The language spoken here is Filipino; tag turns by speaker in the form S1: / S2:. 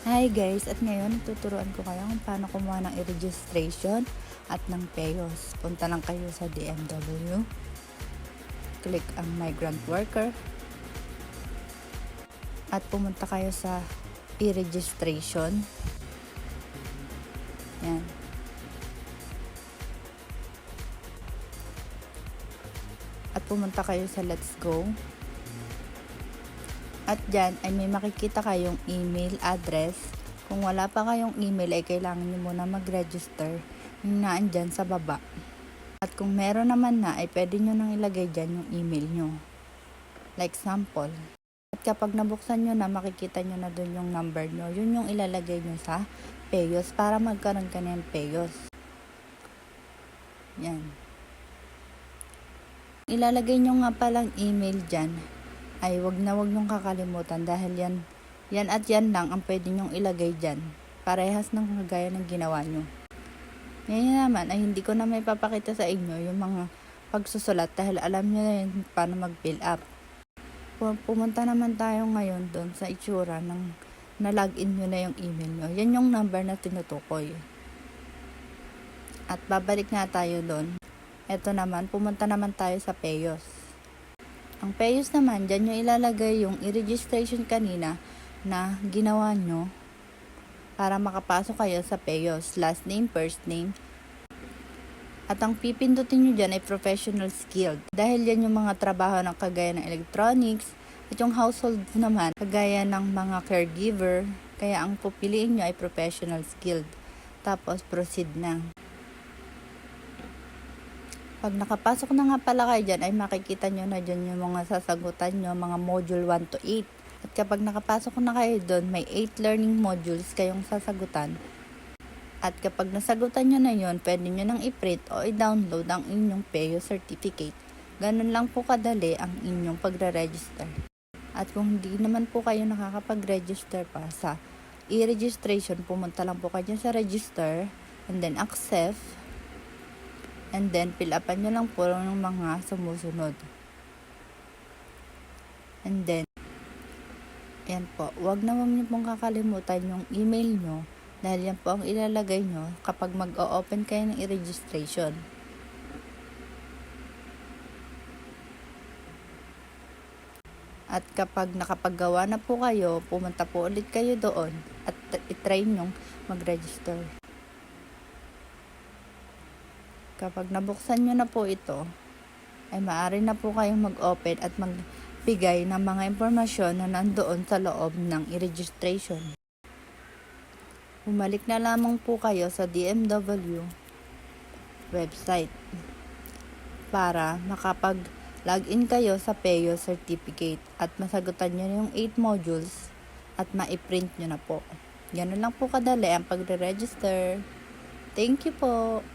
S1: Hi guys! At ngayon, tuturuan ko kayo kung paano kumuha ng i-registration at ng PEOS. Punta lang kayo sa DMW. Click ang migrant worker. At pumunta kayo sa i-registration. Yan. At pumunta kayo sa Let's Go. At dyan ay may makikita kayong email address. Kung wala pa kayong email ay kailangan nyo muna mag-register. Yung naan dyan sa baba. At kung meron naman na ay pwede nyo nang ilagay dyan yung email nyo. Like sample. At kapag nabuksan nyo na, makikita nyo na dun yung number nyo. Yun yung ilalagay nyo sa PEOS para magkaroon ka ng PEOS. Yan. Ilalagay nyo nga palang email dyan. Ay wag nyong kakalimutan dahil yan at yan lang ang pwede nyong ilagay dyan. Parehas ng kagaya ng ginawa nyo. Ngayon naman ay hindi ko na may papakita sa inyo yung mga pagsusulat dahil alam nyo na yun paano mag-fill up. Pumunta naman tayo ngayon doon sa itsura ng na-login nyo na yung email nyo. Yan yung number na tinutukoy. At babalik nga tayo doon. Eto naman, pumunta naman tayo sa PEOS. Ang PEOS naman, dyan nyo ilalagay yung i-registration kanina na ginawa nyo para makapasok kayo sa PEOS. Last name, first name. At ang pipindutin nyo dyan ay professional skilled. Dahil yan yung mga trabaho ng kagaya ng electronics. At yung household naman, kagaya ng mga caregiver. Kaya ang pupiliin nyo ay professional skilled. Tapos proceed na. Pag nakapasok na nga pala kayo dyan, ay makikita nyo na dyan yung mga sasagutan nyo, mga module 1 to 8. At kapag nakapasok na kayo doon, may 8 learning modules kayong sasagutan. At kapag nasagutan nyo na yun, pwede nyo nang i-print o i-download ang inyong PEOS certificate. Ganun lang po kadali ang inyong pagre-register. At kung hindi naman po kayo nakakapag-register pa sa e-registration, pumunta lang po kayo sa register and then accept. And then, fill upan nyo lang po ng mga sumusunod. And then, yan po. Huwag nyo pong kakalimutan yung email nyo dahil yan po ang ilalagay nyo kapag mag-o-open kayo ng i-registration. At kapag nakapaggawa na po kayo, pumunta po ulit kayo doon at itry nyong mag-register. Kapag nabuksan nyo na po ito, ay maaari na po kayong mag-open at magbigay ng mga impormasyon na nandoon sa loob ng i-registration. Bumalik na lamang po kayo sa DMW website para makapag-login kayo sa PEOS certificate at masagutan nyo yung 8 modules at ma-print nyo na po. Ganun lang po kadali ang pagre-register. Thank you po!